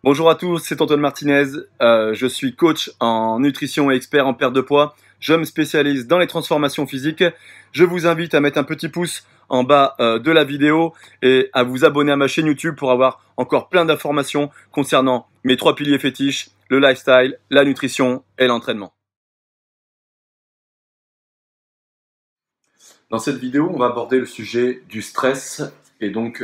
Bonjour à tous, c'est Antoine Martinez. Je suis coach en nutrition et expert en perte de poids. Je me spécialise dans les transformations physiques. Je vous invite à mettre un petit pouce en bas de la vidéo et à vous abonner à ma chaîne YouTube pour avoir encore plein d'informations concernant mes 3 piliers fétiches, le lifestyle, la nutrition et l'entraînement. Dans cette vidéo, on va aborder le sujet du stress et donc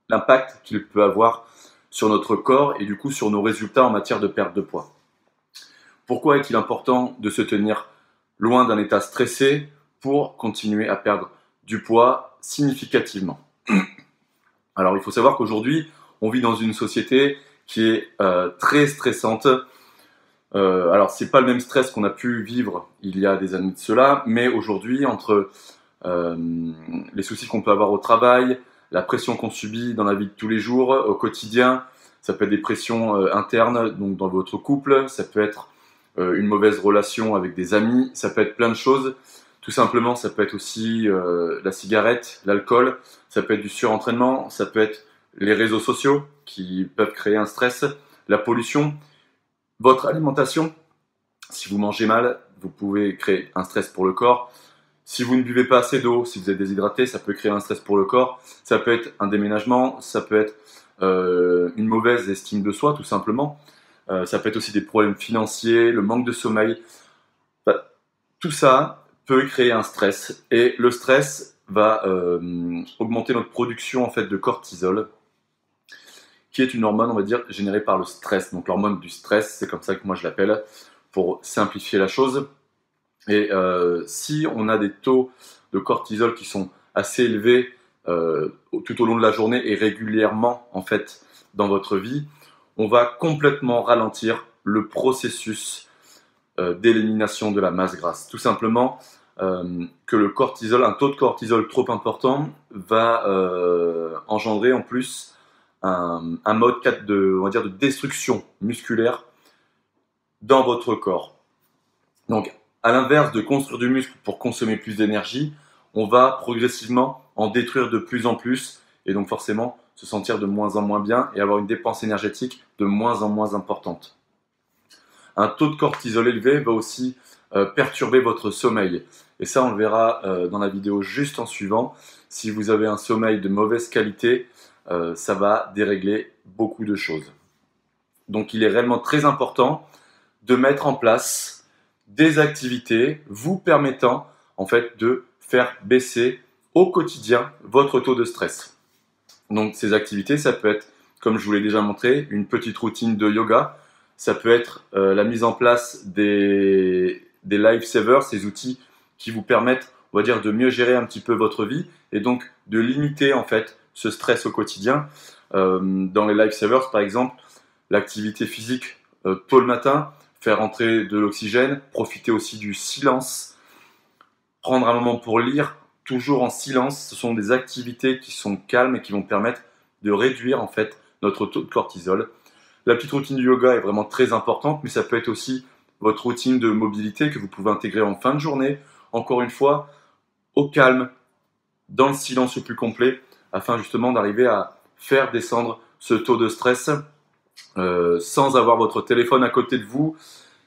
l'impact qu'il peut avoir sur notre corps et du coup sur nos résultats en matière de perte de poids. Pourquoi est-il important de se tenir loin d'un état stressé pour continuer à perdre du poids significativement? Alors il faut savoir qu'aujourd'hui, on vit dans une société qui est très stressante. Alors c'est pas le même stress qu'on a pu vivre il y a des années de cela, mais aujourd'hui, entre les soucis qu'on peut avoir au travail, la pression qu'on subit dans la vie de tous les jours, au quotidien, ça peut être des pressions internes, donc dans votre couple, ça peut être une mauvaise relation avec des amis, ça peut être plein de choses. Tout simplement, ça peut être aussi la cigarette, l'alcool, ça peut être du surentraînement, ça peut être les réseaux sociaux qui peuvent créer un stress, la pollution, votre alimentation. Si vous mangez mal, vous pouvez créer un stress pour le corps. Si vous ne buvez pas assez d'eau, si vous êtes déshydraté, ça peut créer un stress pour le corps. Ça peut être un déménagement, ça peut être une mauvaise estime de soi, tout simplement. Ça peut être aussi des problèmes financiers, le manque de sommeil. Bah, tout ça peut créer un stress. Et le stress va augmenter notre production en fait, de cortisol, qui est une hormone, on va dire, générée par le stress. Donc l'hormone du stress, c'est comme ça que moi je l'appelle, pour simplifier la chose. Et si on a des taux de cortisol qui sont assez élevés tout au long de la journée et régulièrement en fait dans votre vie, on va complètement ralentir le processus d'élimination de la masse grasse. Tout simplement que le cortisol, un taux de cortisol trop important va engendrer en plus un mode on va dire, de destruction musculaire dans votre corps. Donc, à l'inverse de construire du muscle pour consommer plus d'énergie, on va progressivement en détruire de plus en plus et donc forcément se sentir de moins en moins bien et avoir une dépense énergétique de moins en moins importante. Un taux de cortisol élevé va aussi perturber votre sommeil. Et ça, on le verra dans la vidéo juste en suivant. Si vous avez un sommeil de mauvaise qualité, ça va dérégler beaucoup de choses. Donc, il est réellement très important de mettre en place des activités vous permettant en fait de faire baisser au quotidien votre taux de stress. Donc ces activités, ça peut être, comme je vous l'ai déjà montré, une petite routine de yoga, ça peut être la mise en place des lifesavers, ces outils qui vous permettent, on va dire, de mieux gérer un petit peu votre vie et donc de limiter en fait ce stress au quotidien. Dans les lifesavers, par exemple, l'activité physique tôt le matin, faire entrer de l'oxygène, profiter aussi du silence, prendre un moment pour lire, toujours en silence. Ce sont des activités qui sont calmes et qui vont permettre de réduire en fait notre taux de cortisol. La petite routine du yoga est vraiment très importante, mais ça peut être aussi votre routine de mobilité que vous pouvez intégrer en fin de journée, encore une fois, au calme, dans le silence le plus complet, afin justement d'arriver à faire descendre ce taux de stress sans avoir votre téléphone à côté de vous.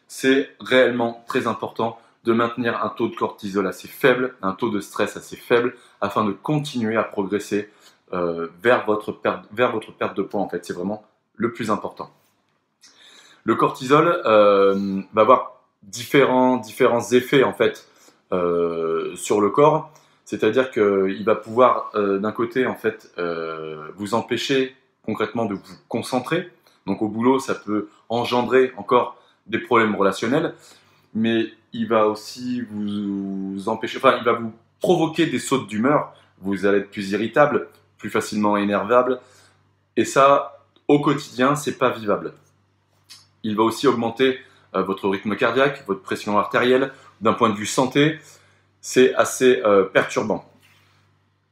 C'est réellement très important de maintenir un taux de cortisol assez faible, un taux de stress assez faible, afin de continuer à progresser vers votre perte de poids. En fait, c'est vraiment le plus important. Le cortisol va avoir différents effets en fait sur le corps. C'est-à-dire qu'il va pouvoir d'un côté en fait vous empêcher concrètement de vous concentrer. Donc au boulot, ça peut engendrer encore des problèmes relationnels, mais il va aussi vous empêcher, enfin il va vous provoquer des sautes d'humeur. Vous allez être plus irritable, plus facilement énervable, et ça au quotidien, c'est pas vivable. Il va aussi augmenter votre rythme cardiaque, votre pression artérielle. D'un point de vue santé, c'est assez perturbant.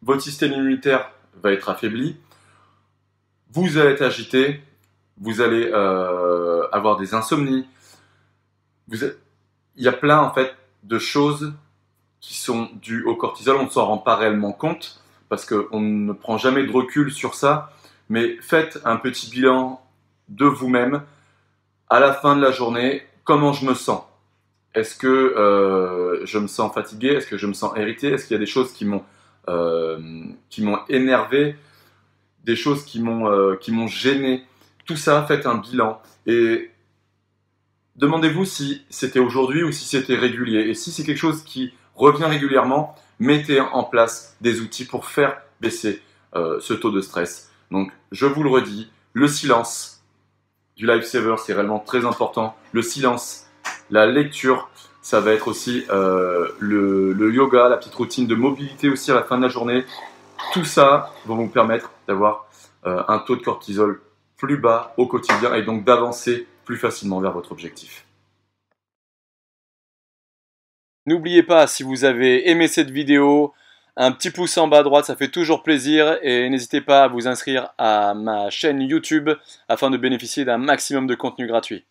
Votre système immunitaire va être affaibli, vous allez être agité, vous allez avoir des insomnies. Il y a plein en fait de choses qui sont dues au cortisol. On ne s'en rend pas réellement compte parce qu'on ne prend jamais de recul sur ça, mais faites un petit bilan de vous-même à la fin de la journée. Comment je me sens? Est-ce que je me sens fatigué? Est-ce que je me sens irrité? Est-ce qu'il y a des choses qui m'ont énervé? Des choses qui m'ont gêné? Tout ça, faites un bilan. Et demandez-vous si c'était aujourd'hui ou si c'était régulier. Et si c'est quelque chose qui revient régulièrement, mettez en place des outils pour faire baisser ce taux de stress. Donc, je vous le redis, le silence du lifesaver, c'est réellement très important. Le silence, la lecture, ça va être aussi le yoga, la petite routine de mobilité aussi à la fin de la journée. Tout ça va vous permettre d'avoir un taux de cortisol plus bas au quotidien et donc d'avancer plus facilement vers votre objectif. N'oubliez pas, si vous avez aimé cette vidéo, un petit pouce en bas à droite, ça fait toujours plaisir. Et n'hésitez pas à vous inscrire à ma chaîne YouTube afin de bénéficier d'un maximum de contenu gratuit.